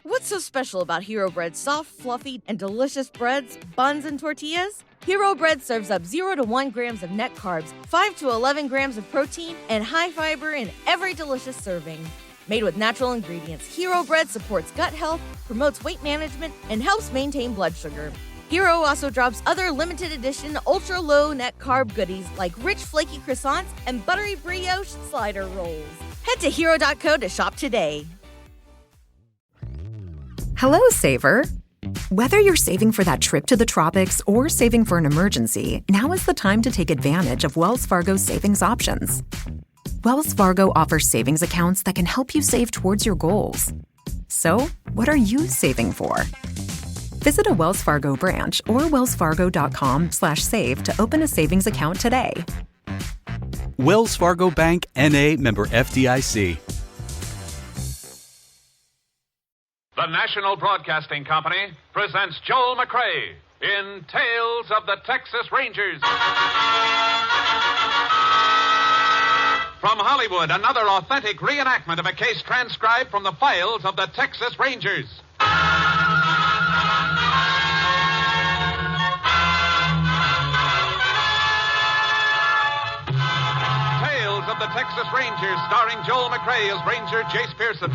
What's so special about Hero Bread's soft, fluffy, and delicious breads, buns, and tortillas? Hero Bread serves up 0 to 1 grams of net carbs, 5 to 11 grams of protein, and high fiber in every delicious serving. Made with natural ingredients, Hero Bread supports gut health, promotes weight management, and helps maintain blood sugar. Hero also drops other limited edition ultra-low net carb goodies like rich flaky croissants and buttery brioche slider rolls. Head to hero.co to shop today. Hello, Saver. Whether you're saving for that trip to the tropics or saving for an emergency, now is the time to take advantage of Wells Fargo's savings options. Wells Fargo offers savings accounts that can help you save towards your goals. So, what are you saving for? Visit a Wells Fargo branch or wellsfargo.com/save to open a savings account today. Wells Fargo Bank, N.A., member FDIC. The National Broadcasting Company presents Joel McCrea in Tales of the Texas Rangers. From Hollywood, another authentic reenactment of a case transcribed from the files of the Texas Rangers. Tales of the Texas Rangers, starring Joel McCrea as Ranger Jace Pearson.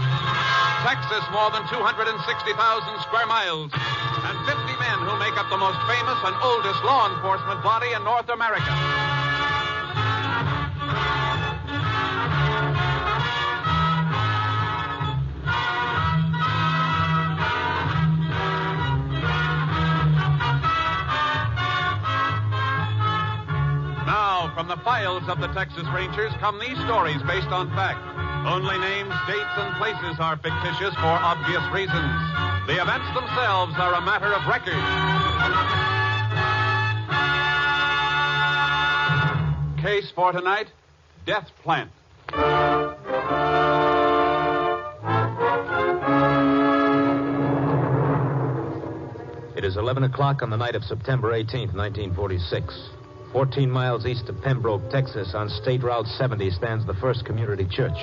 Texas, more than 260,000 square miles, and 50 men who make up the most famous and oldest law enforcement body in North America. Now, from the files of the Texas Rangers come these stories based on fact. Only names, dates, and places are fictitious for obvious reasons. The events themselves are a matter of record. Case for tonight, Death Plant. It is 11 o'clock on the night of September 18th, 1946. 14 miles east of Pembroke, Texas, on State Route 70 stands the First Community Church.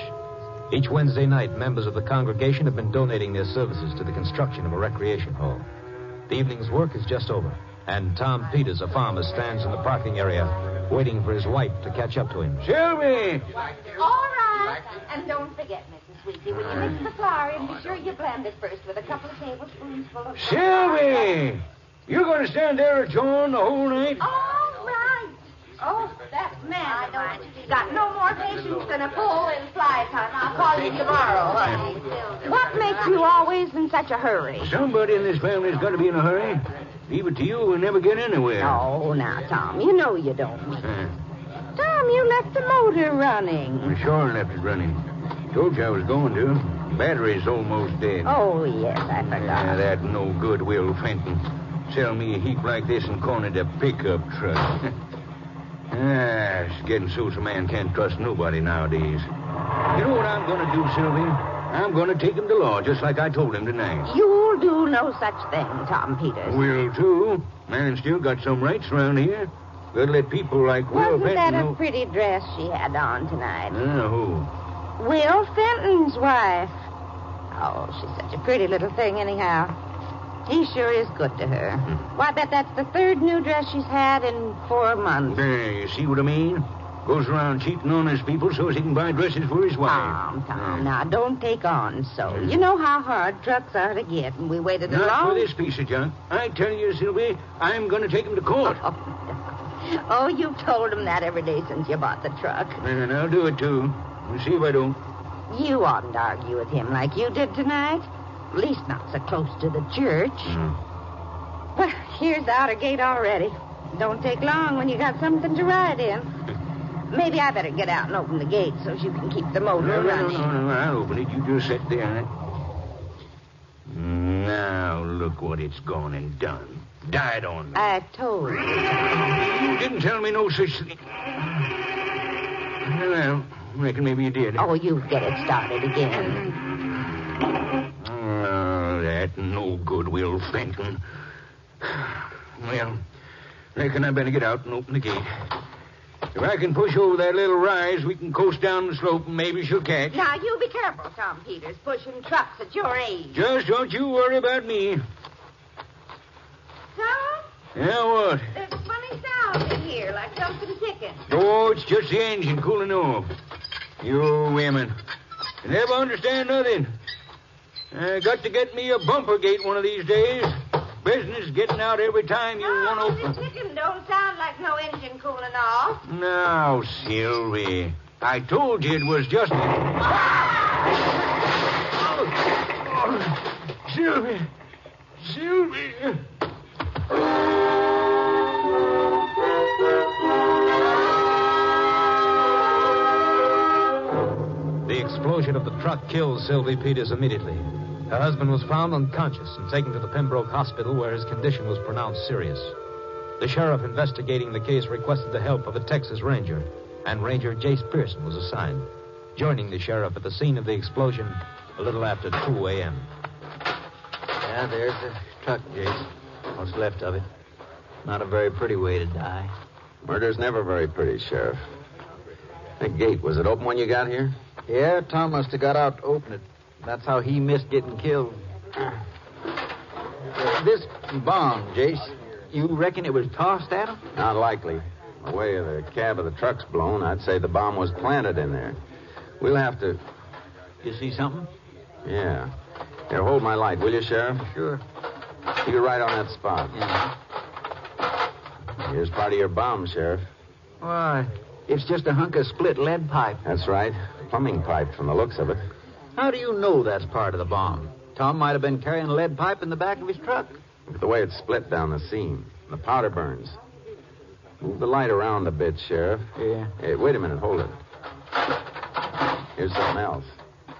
Each Wednesday night, members of the congregation have been donating their services to the construction of a recreation hall. The evening's work is just over, and Tom Peters, a farmer, stands in the parking area waiting for his wife to catch up to him. Shelby! All right. And don't forget, Mrs. Sweetie, when you mix the flour in, be sure you blend it first with a couple of tablespoons full of... Shelby! You going to stand there at John the whole night? All right. Oh, that man of mine. He's got no more patience than a bull in fly time. I'll call you tomorrow, honey. What makes you always in such a hurry? Somebody in this family's got to be in a hurry. Leave it to you, we'll never get anywhere. Oh, now, Tom, you know you don't. Tom, you left the motor running. I sure left it running. Told you I was going to. Battery's almost dead. Oh, yes, I forgot. Yeah, that no good Will Fenton. Sell me a heap like this and cornered a pickup truck. It's getting so a man can't trust nobody nowadays. You know what I'm going to do, Sylvie? I'm going to take him to law, just like I told him tonight. You'll do no such thing, Tom Peters. Will, too. Man still got some rights around here. Gotta let people like Will Wasn't Fenton that a know... pretty dress she had on tonight? Who? Will Fenton's wife. Oh, she's such a pretty little thing anyhow. He sure is good to her. Why, I bet that's the third new dress she's had in 4 months. There, you see what I mean? Goes around cheating on his people so he can buy dresses for his wife. Tom, now, don't take on so. You know how hard trucks are to get, and we waited a Not long... for this piece of junk. I tell you, Sylvie, I'm going to take him to court. Oh, you've told him that every day since you bought the truck. And I'll do it, too. We'll see if I don't. You oughtn't argue with him like you did tonight. At least not so close to the church. Well, here's the outer gate already. Don't take long when you got something to ride in. Maybe I better get out and open the gate so you can keep the motor running. No, I'll open it. You just sit there. Now, look what it's gone and done. Died on me. I told you. You didn't tell me no such thing. Well, I reckon maybe you did. Oh, you get it started again. That no good, Will Fenton. Well, reckon I better get out and open the gate. If I can push over that little rise, we can coast down the slope and maybe she'll catch. Now, you be careful, Tom Peters, pushing trucks at your age. Just don't you worry about me. Tom, Yeah, what? there's a funny sound in here, like something ticking. Oh, it's just the engine cooling off. You women. You never understand nothing. I got to get me a bumper gate one of these days. Business getting out every time you want to open. The ticking don't sound like no engine cooling off. Now, Sylvie, I told you it was just... Sylvie! Sylvie! The explosion of the truck killed Sylvie Peters immediately. Her husband was found unconscious and taken to the Pembroke Hospital, where his condition was pronounced serious. The sheriff investigating the case requested the help of a Texas Ranger, and Ranger Jace Pearson was assigned, joining the sheriff at the scene of the explosion a little after 2 a.m. Yeah, there's the truck, Jace. What's left of it. Not a very pretty way to die. Murder's never very pretty, Sheriff. That gate, was it open when you got here? Yeah, Tom must have got out to open it. That's how he missed getting killed. This bomb, Jace, you reckon it was tossed at him? Not likely. The way the cab of the truck's blown, I'd say the bomb was planted in there. We'll have to... You see something? Yeah. Here, hold my light, will you, Sheriff? Sure. You're right on that spot. Yeah. Here's part of your bomb, Sheriff. Why, it's just a hunk of split lead pipe. That's right. Plumbing pipe from the looks of it. How do you know that's part of the bomb? Tom might have been carrying a lead pipe in the back of his truck. Look at the way it's split down the seam. The powder burns. Move the light around a bit, Sheriff. Yeah. Hey, wait a minute. Hold it. Here's something else.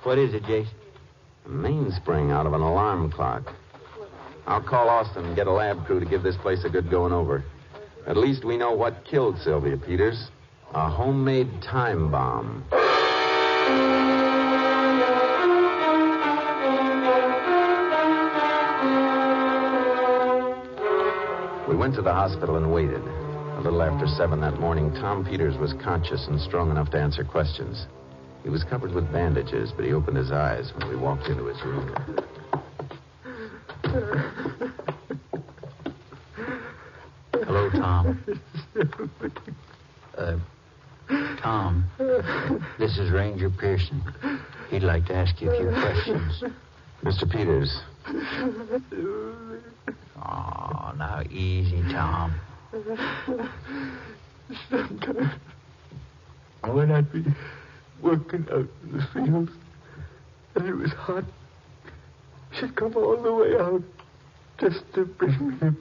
What is it, Jace? A mainspring out of an alarm clock. I'll call Austin and get a lab crew to give this place a good going over. At least we know what killed Sylvia Peters. A homemade time bomb. We went to the hospital and waited. A little after 7 that morning, Tom Peters was conscious and strong enough to answer questions. He was covered with bandages, but he opened his eyes when we walked into his room. Hello, Tom. Tom, this is Ranger Pearson. He'd like to ask you a few questions. Mr. Peters. Oh, now easy, Tom. Sometimes when I'd be working out in the fields and it was hot, she'd come all the way out just to bring me a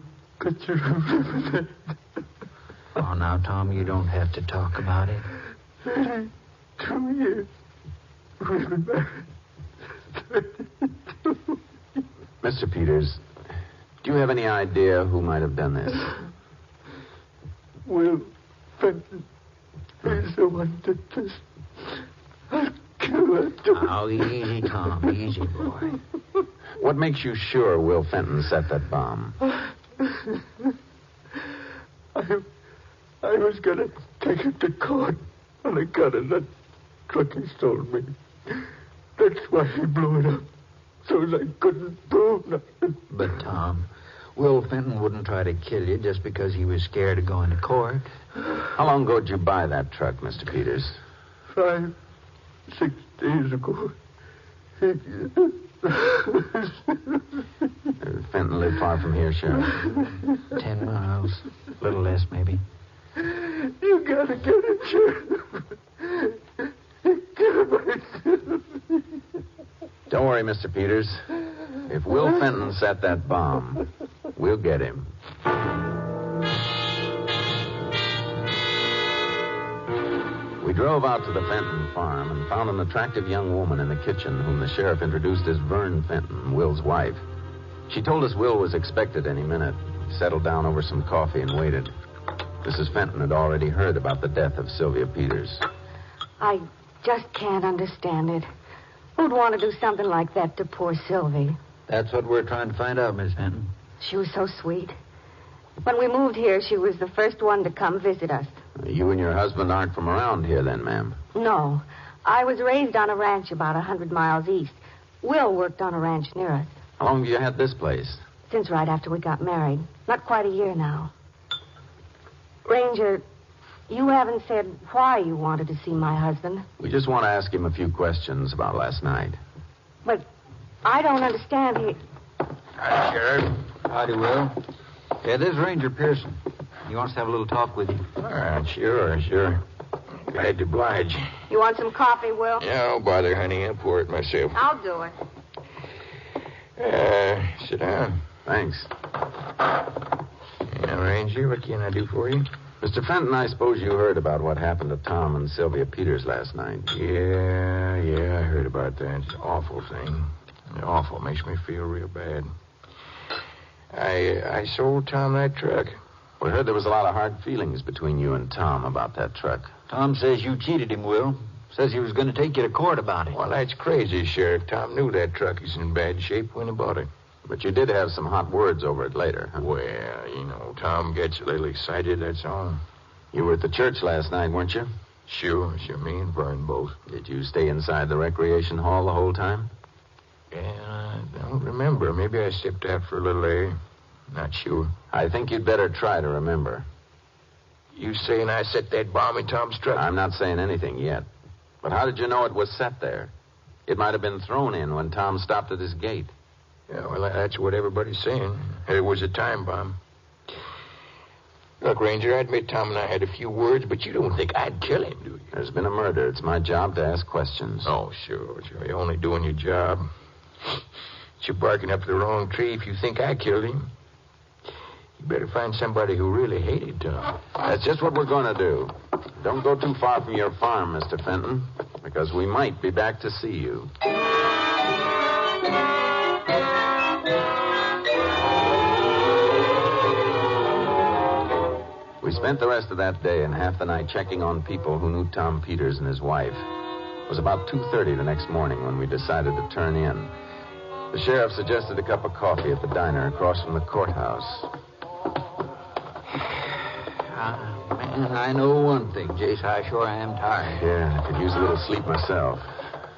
pitcher of lemonade. Oh, now, Tom, you don't have to talk about it. 32 years. We've been married. 32. Mr. Peters, do you have any idea who might have done this? Will Fenton is the one that did this. I'll kill her. Now, easy, Tom. Easy, boy. What makes you sure Will Fenton set that bomb? I was going to take him to court when I got in that truck he stole me. That's why he blew it up, so I couldn't prove nothing. But, Tom, Will Fenton wouldn't try to kill you just because he was scared of going to court. How long ago did you buy that truck, Mr. Peters? 5, 6 days ago. Fenton lived far from here, Sheriff. 10 miles. A little less, maybe. You gotta get it, Sheriff. Kill myself. Don't worry, Mr. Peters. If Will Fenton set that bomb, we'll get him. We drove out to the Fenton farm and found an attractive young woman in the kitchen whom the sheriff introduced as Vern Fenton, Will's wife. She told us Will was expected any minute. He settled down over some coffee and waited. Mrs. Fenton had already heard about the death of Sylvia Peters. I just can't understand it. Who'd want to do something like that to poor Sylvie? That's what we're trying to find out, Miss Fenton. She was so sweet. When we moved here, she was the first one to come visit us. You and your husband aren't from around here then, ma'am? No. I was raised on a ranch about 100 miles east. Will worked on a ranch near us. How long have you had this place? Since right after we got married. Not quite a year now. Ranger, you haven't said why you wanted to see my husband. We just want to ask him a few questions about last night. But I don't understand. Hi, Sheriff. Howdy, Will. Yeah, this is Ranger Pearson. He wants to have a little talk with you. All right, sure. Glad to oblige. You want some coffee, Will? Yeah, don't bother, honey. I'll pour it myself. I'll do it. Sit down. Thanks. Yeah, Ranger, what can I do for you? Mr. Fenton, I suppose you heard about what happened to Tom and Sylvia Peters last night. Yeah, I heard about that. It's an awful thing. Awful. Makes me feel real bad. I sold Tom that truck. We heard there was a lot of hard feelings between you and Tom about that truck. Tom says you cheated him, Will. Says he was going to take you to court about it. Well, that's crazy, Sheriff. Tom knew that truck is in bad shape when he bought it. But you did have some hot words over it later, huh? Well, Tom gets a little excited, that's all. You were at the church last night, weren't you? Sure, me and Vern both. Did you stay inside the recreation hall the whole time? Yeah, I don't remember. Maybe I stepped out for a little air. Not sure. I think you'd better try to remember. You saying I set that bomb in Tom's truck? I'm not saying anything yet. But how did you know it was set there? It might have been thrown in when Tom stopped at his gate. Yeah, well, that's what everybody's saying. It was a time bomb. Look, Ranger, I admit Tom and I had a few words, but you don't think I'd kill him, do you? There's been a murder. It's my job to ask questions. Oh, sure. You're only doing your job. You're barking up the wrong tree if you think I killed him. You better find somebody who really hated Tom. That's just what we're going to do. Don't go too far from your farm, Mr. Fenton, because we might be back to see you. We spent the rest of that day and half the night checking on people who knew Tom Peters and his wife. It was about 2:30 the next morning when we decided to turn in. The sheriff suggested a cup of coffee at the diner across from the courthouse. Man, I know one thing, Jace. I sure am tired. Yeah, I could use a little sleep myself.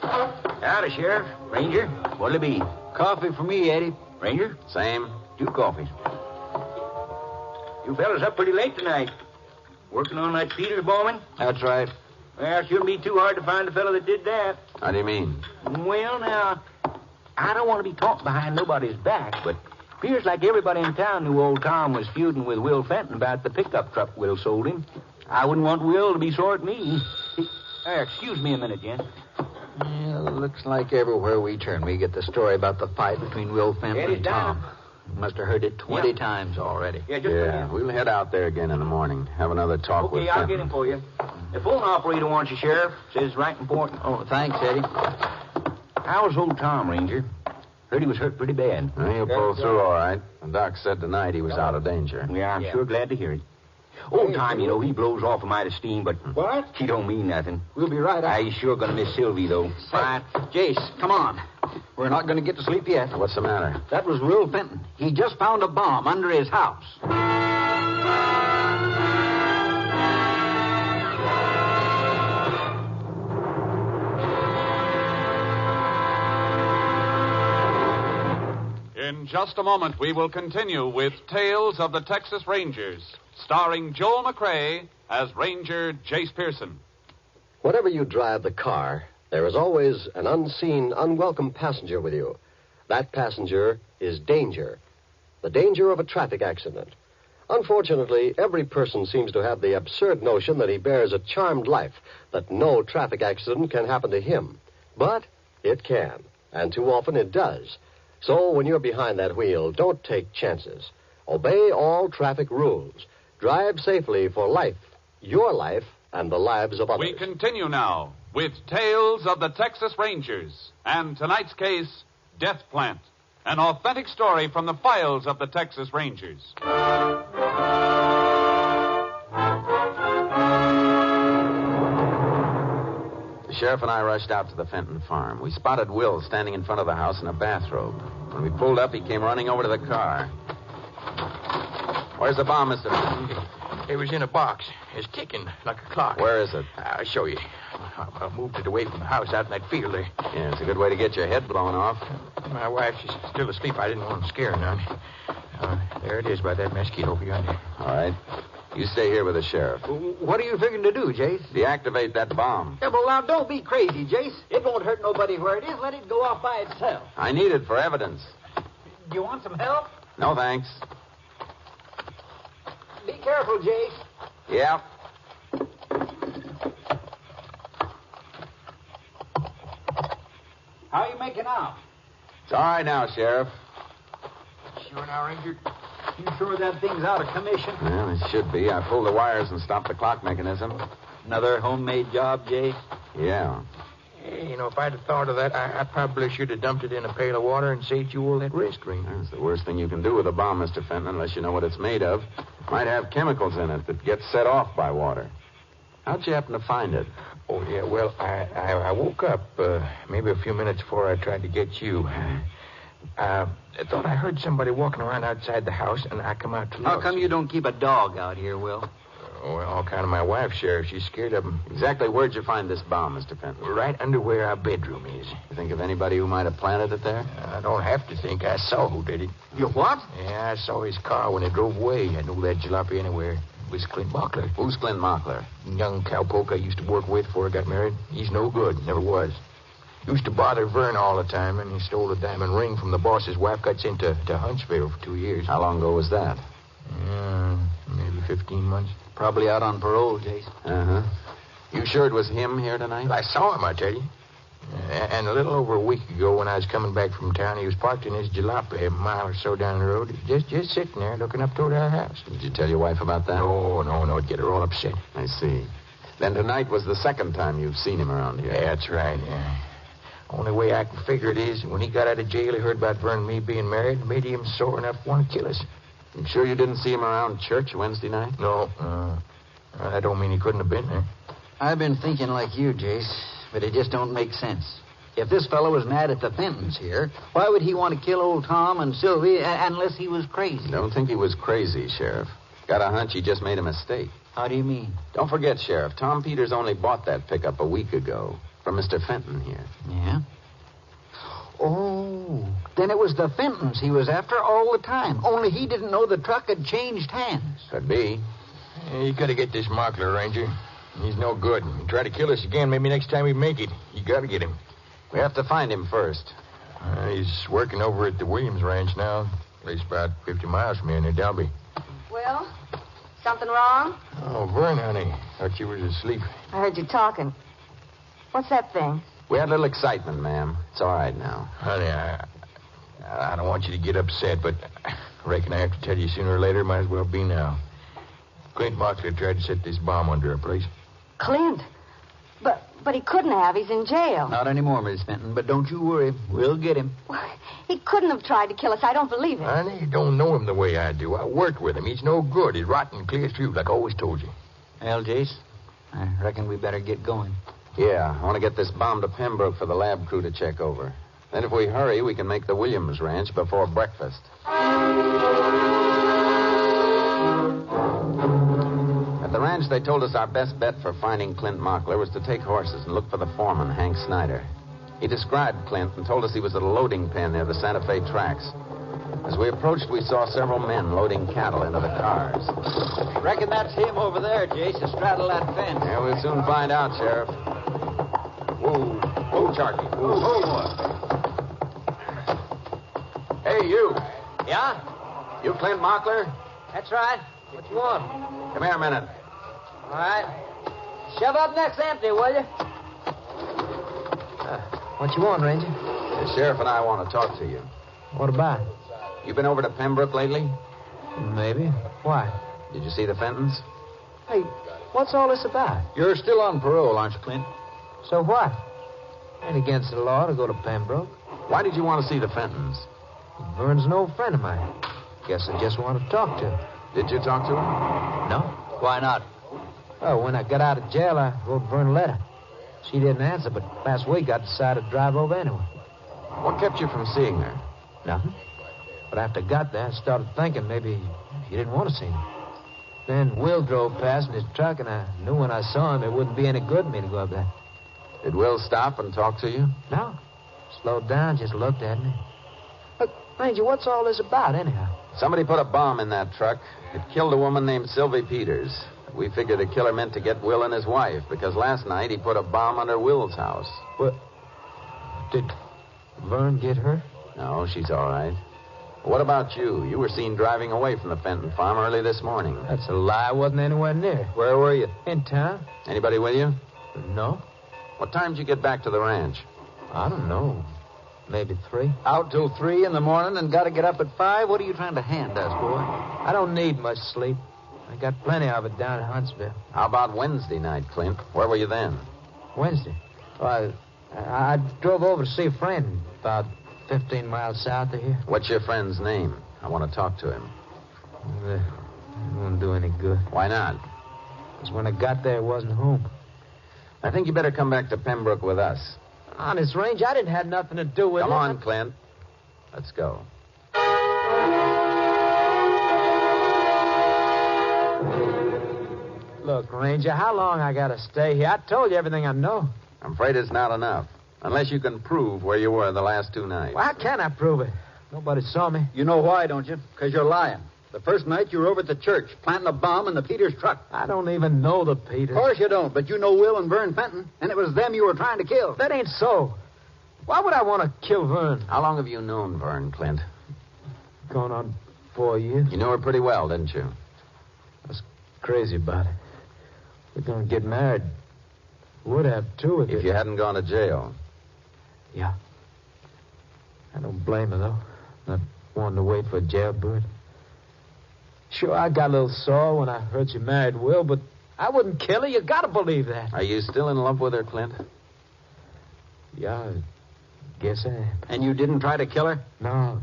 Howdy, Sheriff. Ranger, what'll it be? Coffee for me, Eddie. Ranger? Same. 2 coffees. You fellas up pretty late tonight. Working on that Peters bombing? That's right. Well, it shouldn't be too hard to find the fellow that did that. How do you mean? Well, now, I don't want to be talking behind nobody's back, but appears like everybody in town knew old Tom was feuding with Will Fenton about the pickup truck Will sold him. I wouldn't want Will to be sore at me. Excuse me a minute, Jen. Yeah, looks like everywhere we turn, we get the story about the fight between Will Fenton and Tom. Must have heard it 20 times already. Yeah, we'll head out there again in the morning. Have another talk with Fenton. Okay, I'll get him for you. The phone operator wants you, Sheriff. Says right important. Oh, thanks, Eddie. How's old Tom, Ranger? Heard he was hurt pretty bad. Well, he'll pull through all right. The doc said tonight he was out of danger. Yeah, I'm sure glad to hear it. Old Tom, he blows off a mite of steam, but what? He don't mean nothing. We'll be right out. He's sure going to miss Sylvie, though. Right. Jace, come on. We're not going to get to sleep yet. What's the matter? That was Will Fenton. He just found a bomb under his house. In just a moment, we will continue with Tales of the Texas Rangers, starring Joel McCrea as Ranger Jace Pearson. Whenever you drive the car, there is always an unseen, unwelcome passenger with you. That passenger is danger. The danger of a traffic accident. Unfortunately, every person seems to have the absurd notion that he bears a charmed life, that no traffic accident can happen to him. But it can, and too often it does. So when you're behind that wheel, don't take chances. Obey all traffic rules. Drive safely for life, your life, and the lives of others. We continue now with Tales of the Texas Rangers and tonight's case, Death Plant, an authentic story from the files of the Texas Rangers. The sheriff and I rushed out to the Fenton farm. We spotted Will standing in front of the house in a bathrobe. When we pulled up, he came running over to the car. Where's the bomb, Mr. Fenton? It was in a box. It's ticking like a clock. Where is it? I'll show you. I moved it away from the house out in that field there. Yeah, it's a good way to get your head blown off. My wife, she's still asleep. I didn't want to scare her none. There it is by that mesquite over yonder. All right. You stay here with the sheriff. What are you figuring to do, Jace? Deactivate that bomb. Yeah, well, now, don't be crazy, Jace. It won't hurt nobody where it is. Let it go off by itself. I need it for evidence. Do you want some help? No, thanks. Be careful, Jace. Yeah. How are you making out? It's all right now, Sheriff. Sure now, Ranger? You sure that thing's out of commission? Well, it should be. I pulled the wires and stopped the clock mechanism. Another homemade job, Jace? Yeah. Hey, if I'd have thought of that, I probably should have dumped it in a pail of water and saved you all that risk, Ranger. That's the worst thing you can do with a bomb, Mr. Fenton, unless you know what it's made of. Might have chemicals in it that get set off by water. How'd you happen to find it? Oh, yeah, well, I woke up maybe a few minutes before I tried to get you. I thought I heard somebody walking around outside the house, and I come out to look. How come you don't keep a dog out here, Will? Well, all kind of my wife, Sheriff. She's scared of him. Exactly where'd you find this bomb, Mr. Fenton? Right under where our bedroom is. You think of anybody who might have planted it there? I don't have to think. I saw who did it. You what? Yeah, I saw his car when it drove away. I knew that jalopy anywhere. It was Clint Mockler. Who's Clint Mockler? Young cowpoke I used to work with before I got married. He's no good. Never was. Used to bother Vern all the time, and he stole a diamond ring from the boss's wife. Got sent to Huntsville for 2 years. How long ago was that? Maybe 15 months. Probably out on parole, Jace. Uh-huh. You sure it was him here tonight? I saw him, I tell you. And a little over a week ago, when I was coming back from town, he was parked in his jalopy a mile or so down the road, just sitting there looking up toward our house. Did you tell your wife about that? No, it'd get her all upset. I see. Then tonight was the second time you've seen him around here. Yeah, that's right, yeah. Only way I can figure it is, when he got out of jail, he heard about Vern and me being married, made him sore enough to want to kill us. You sure you didn't see him around church Wednesday night? No. That don't mean he couldn't have been there. I've been thinking like you, Jace, but it just don't make sense. If this fellow was mad at the Fentons here, why would he want to kill old Tom and Sylvie unless he was crazy? Don't think he was crazy, Sheriff. Got a hunch he just made a mistake. How do you mean? Don't forget, Sheriff, Tom Peters only bought that pickup a week ago from Mr. Fenton here. Yeah? Oh, then it was the Fentons he was after all the time. Only he didn't know the truck had changed hands. Could be. You gotta get this Mockler, Ranger. He's no good. He'll try to kill us again. Maybe next time we make it. You gotta get him. We have to find him first. He's working over at the Williams Ranch now. Place about 50 miles from here near Dalby. Will, something wrong? Oh, Vern, honey. Thought you was asleep. I heard you talking. What's that thing? We had a little excitement, ma'am. It's all right now. Honey, I don't want you to get upset, but I reckon I have to tell you sooner or later. Might as well be now. Clint Mockler tried to set this bomb under our place. Clint? But he couldn't have. He's in jail. Not anymore, Miss Fenton, but don't you worry. We'll get him. He couldn't have tried to kill us. I don't believe it. Honey, you don't know him the way I do. I worked with him. He's no good. He's rotten clear through, like I always told you. Well, Jace, I reckon we better get going. Yeah, I want to get this bomb to Pembroke for the lab crew to check over. Then if we hurry, we can make the Williams Ranch before breakfast. At the ranch, they told us our best bet for finding Clint Mockler was to take horses and look for the foreman, Hank Snyder. He described Clint and told us he was at a loading pen near the Santa Fe tracks. As we approached, we saw several men loading cattle into the cars. Reckon that's him over there, Jace, astraddle that fence. Yeah, we'll soon find out, Sheriff. Whoa, Sharky. Whoa, Hey, you. Yeah? You Clint Mockler? That's right. What you want? Come here a minute. All right. Shove up next empty, will you? What you want, Ranger? The sheriff and I want to talk to you. What about? You been over to Pembroke lately? Maybe. Why? Did you see the Fentons? Hey, what's all this about? You're still on parole, aren't you, Clint? So what? Ain't against the law to go to Pembroke. Why did you want to see the Fentons? Vern's an old friend of mine. Guess I just wanted to talk to him. Did you talk to him? No. Why not? Oh, when I got out of jail, I wrote Vern a letter. She didn't answer, but last week I decided to drive over anyway. What kept you from seeing her? Nothing. But after I got there, I started thinking maybe you didn't want to see me. Then Will drove past in his truck, and I knew when I saw him it wouldn't be any good for me to go up there. Did Will stop and talk to you? No. Slowed down, just looked at me. Look, Ranger, what's all this about, anyhow? Somebody put a bomb in that truck. It killed a woman named Sylvie Peters. We figured the killer meant to get Will and his wife, because last night he put a bomb under Will's house. What? Did Vern get hurt? No, she's all right. What about you? You were seen driving away from the Fenton farm early this morning. That's a lie. I wasn't anywhere near. Where were you? In town. Anybody with you? No. What time did you get back to the ranch? I don't know. Maybe 3. Out till 3 in the morning and got to get up at 5? What are you trying to hand us, boy? I don't need much sleep. I got plenty of it down in Huntsville. How about Wednesday night, Clint? Where were you then? Wednesday? Well, I drove over to see a friend about 15 miles south of here. What's your friend's name? I want to talk to him. It won't do any good. Why not? Because when I got there, it wasn't home. I think you better come back to Pembroke with us. Honest, Range, I didn't have nothing to do with it. Come on, Clint. Let's go. Look, Ranger, how long I got to stay here? I told you everything I know. I'm afraid it's not enough. Unless you can prove where you were the last 2 nights. Well, how can I prove it? Nobody saw me. You know why, don't you? Because you're lying. The first night you were over at the church, planting a bomb in the Peters truck. I don't even know the Peters. Of course you don't, but you know Will and Vern Fenton, and it was them you were trying to kill. That ain't so. Why would I want to kill Vern? How long have you known Vern, Clint? Going on 4 years. You knew her pretty well, didn't you? I was crazy about it. We're going to get married. Would have, too, if you hadn't gone to jail. Yeah. I don't blame her, though. Not wanting to wait for a jailbird. Sure, I got a little sore when I heard she married Will, but I wouldn't kill her. You gotta believe that. Are you still in love with her, Clint? Yeah, I guess I am. And you didn't try to kill her? No.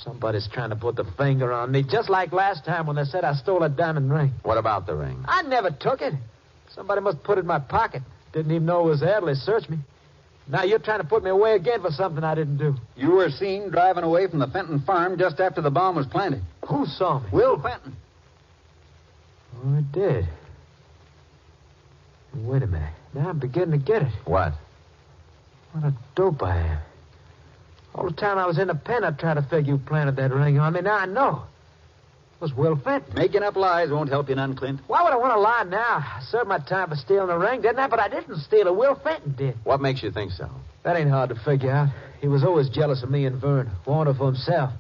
Somebody's trying to put the finger on me, just like last time when they said I stole a diamond ring. What about the ring? I never took it. Somebody must put it in my pocket. Didn't even know it was there till they searched me. Now you're trying to put me away again for something I didn't do. You were seen driving away from the Fenton farm just after the bomb was planted. Who saw me? Will Fenton. Oh, I did. Wait a minute. Now I'm beginning to get it. What? What a dope I am. All the time I was in the pen, I tried to figure you planted that ring on me. Now I know. It was Will Fenton. Making up lies won't help you none, Clint. Why would I want to lie now? I served my time for stealing the ring, didn't I? But I didn't steal it. Will Fenton did. What makes you think so? That ain't hard to figure out. He was always jealous of me and Vern. Wanted for himself.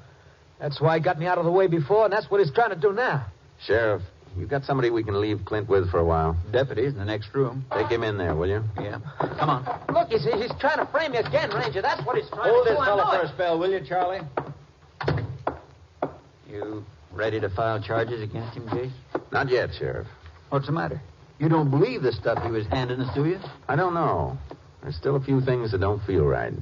That's why he got me out of the way before, and that's what he's trying to do now. Sheriff, you got somebody we can leave Clint with for a while? Deputies in the next room. Take him in there, will you? Yeah. Come on. Look, he's trying to frame me again, Ranger. That's what he's trying Hold to do. Hold this fellow for a spell, will you, Charlie? You ready to file charges against him, Jace? Not yet, Sheriff. What's the matter? You don't believe the stuff he was handing us, do you? I don't know. There's still a few things that don't feel right.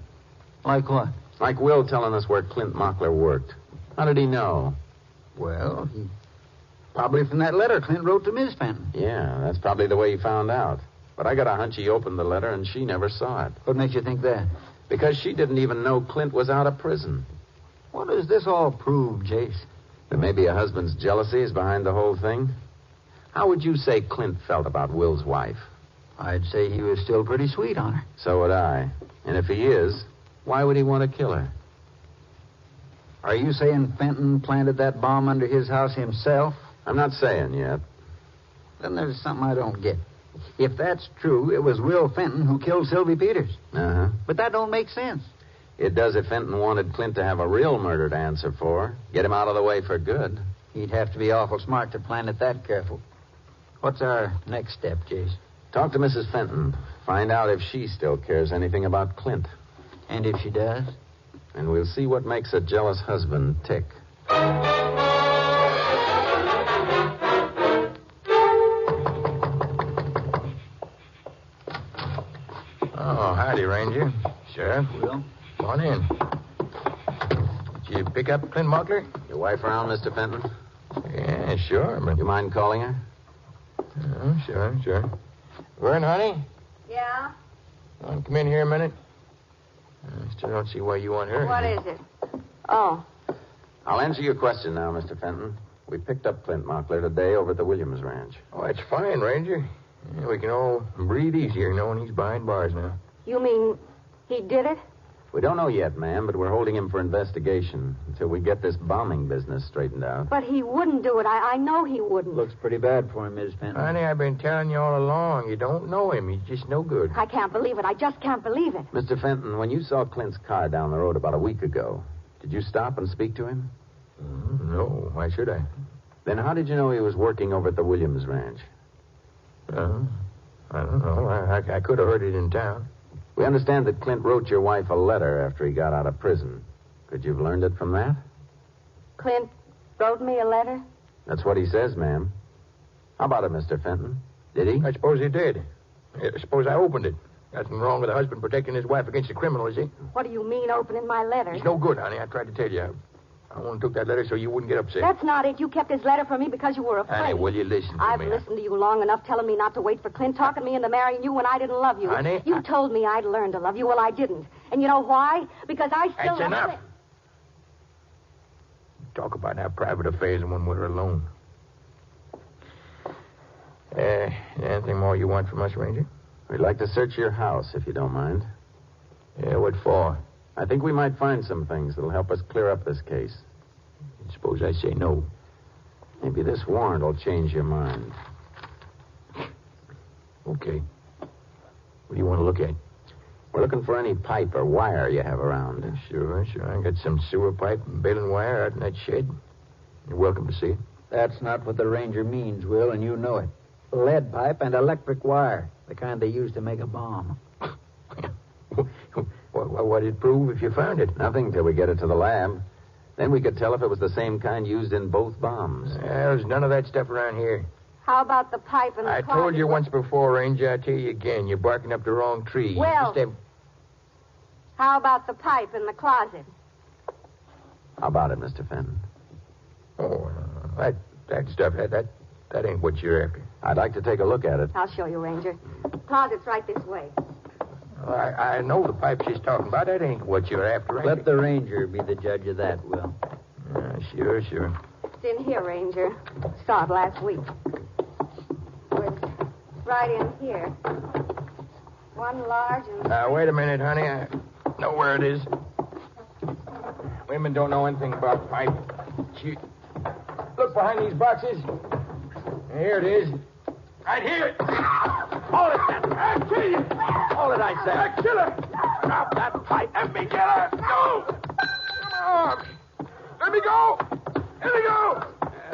Like what? Like Will telling us where Clint Mockler worked. How did he know? Well, probably from that letter Clint wrote to Miss Fenton. Yeah, that's probably the way he found out. But I got a hunch he opened the letter and she never saw it. What makes you think that? Because she didn't even know Clint was out of prison. What does this all prove, Jace? That maybe a husband's jealousy is behind the whole thing? How would you say Clint felt about Will's wife? I'd say he was still pretty sweet on her. So would I. And if he is, why would he want to kill her? Are you saying Fenton planted that bomb under his house himself? I'm not saying yet. Then there's something I don't get. If that's true, it was Will Fenton who killed Sylvie Peters. Uh-huh. But that don't make sense. It does if Fenton wanted Clint to have a real murder to answer for. Get him out of the way for good. He'd have to be awful smart to plan it that careful. What's our next step, Jace? Talk to Mrs. Fenton. Find out if she still cares anything about Clint. And if she does? And we'll see what makes a jealous husband tick. Oh, howdy, Ranger. Sheriff. Will? Come on in. Did you pick up Clint Mockler? Your wife around, Mr. Fenton? Yeah, sure, but... You mind calling her? Oh, sure. Vern, honey? Yeah? Want to come in here a minute? I still don't see why you want her. What is it? Oh. I'll answer your question now, Mr. Fenton. We picked up Clint Mockler today over at the Williams Ranch. Oh, that's fine, Ranger. Yeah, we can all breathe easier knowing he's behind bars now. You mean he did it? We don't know yet, ma'am, but we're holding him for investigation until we get this bombing business straightened out. But he wouldn't do it. I know he wouldn't. Looks pretty bad for him, Miss Fenton. Honey, I've been telling you all along. You don't know him. He's just no good. I can't believe it. I just can't believe it. Mr. Fenton, when you saw Clint's car down the road about a week ago, did you stop and speak to him? No. Why should I? Then how did you know he was working over at the Williams Ranch? I don't know. I could have heard it in town. We understand that Clint wrote your wife a letter after he got out of prison. Could you have learned it from that? Clint wrote me a letter? That's what he says, ma'am. How about it, Mr. Fenton? Did he? I suppose he did. I suppose I opened it. Nothing wrong with a husband protecting his wife against a criminal, is he? What do you mean, opening my letter? He's no good, honey. I tried to tell you. I only took that letter so you wouldn't get upset. That's not it. You kept his letter from me because you were afraid. Honey, will you listen to I've me? listened to you long enough telling me not to wait for Clint, talking me into marrying you when I didn't love you. Honey, You told me I'd learn to love you. Well, I didn't. And you know why? Because I still That's enough. Talk about our private affairs when we're alone. Anything more you want from us, Ranger? We'd like to search your house, if you don't mind. Yeah, what for? I think we might find some things that'll help us clear up this case. Suppose I say no. Maybe this warrant will change your mind. Okay. What do you want to look at? We're looking for any pipe or wire you have around. Sure. I got some sewer pipe and baling wire out in that shed. You're welcome to see it. That's not what the Ranger means, Will, and you know it. Lead pipe and electric wire, the kind they use to make a bomb. What did it prove if you found it? Nothing till we get it to the lab. Then we could tell if it was the same kind used in both bombs. There's none of that stuff around here. How about the pipe and the I closet? told you once before, Ranger. I tell you again. You're barking up the wrong tree. You Well, just have... how about the pipe in the closet? How about it, Mr. Fenton? Oh, that stuff, that ain't what you're after. I'd like to take a look at it. I'll show you, Ranger. The closet's right this way. I know the pipe she's talking about. That ain't what you're after, Ranger. Let the Ranger be the judge of that, Will. Sure. It's in here, Ranger. Saw it last week. It's right in here. One large and... Wait a minute, honey. I know where it is. Women don't know anything about pipe. Look behind these boxes. Here it is. Right here. Hold it. I'll kill you. Hold it, I say. I'll kill her. Drop that pipe. Let me get her. No. Come on. Let me go. Let me go.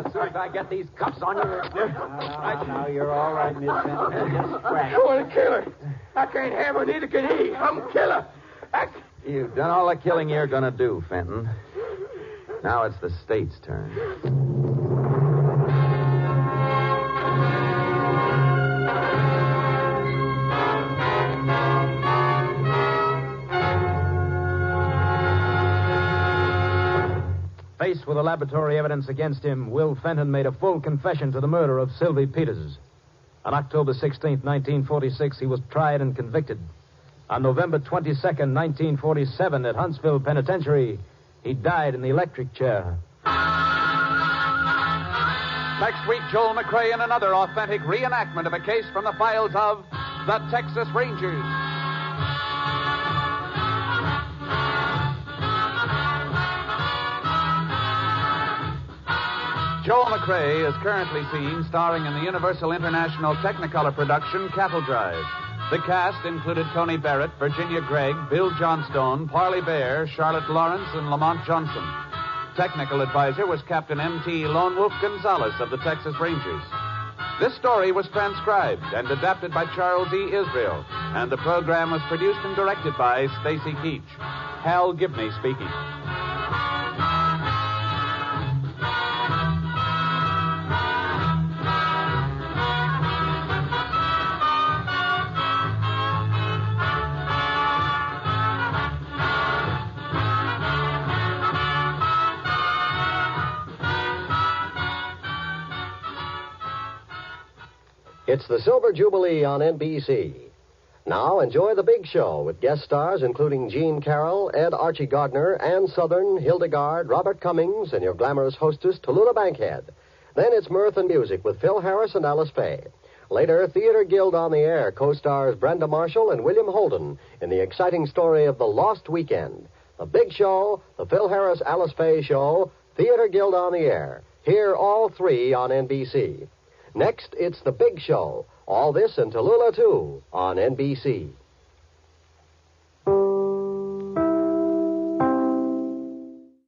As soon as I get these cuffs on you... Now, you're all right, Miss Fenton. Just scratch. I want to kill her. I can't have her, neither can he. I'm a killer. You've done all the killing you're going to do, Fenton. Now it's the state's turn. Faced with the laboratory evidence against him, Will Fenton made a full confession to the murder of Sylvie Peters. On October 16, 1946, he was tried and convicted. On November 22, 1947, at Huntsville Penitentiary, he died in the electric chair. Next week, Joel McCrea in another authentic reenactment of a case from the files of the Texas Rangers. Joel McCrea is currently seen starring in the Universal International Technicolor production Cattle Drive. The cast included Tony Barrett, Virginia Gregg, Bill Johnstone, Parley Bear, Charlotte Lawrence, and Lamont Johnson. Technical advisor was Captain M.T. Lone Wolf Gonzalez of the Texas Rangers. This story was transcribed and adapted by Charles E. Israel, and the program was produced and directed by Stacy Keach. Hal Gibney speaking. It's the Silver Jubilee on NBC. Now enjoy the big show with guest stars including Gene Carroll, Ed Archie Gardner, Ann Southern, Hildegard, Robert Cummings, and your glamorous hostess, Tallulah Bankhead. Then it's mirth and music with Phil Harris and Alice Faye. Later, Theater Guild on the Air co-stars Brenda Marshall and William Holden in the exciting story of The Lost Weekend. The Big Show, the Phil Harris Alice Faye Show, Theater Guild on the Air. Hear all three on NBC. Next, it's The Big Show. All this and Tallulah, too, on NBC.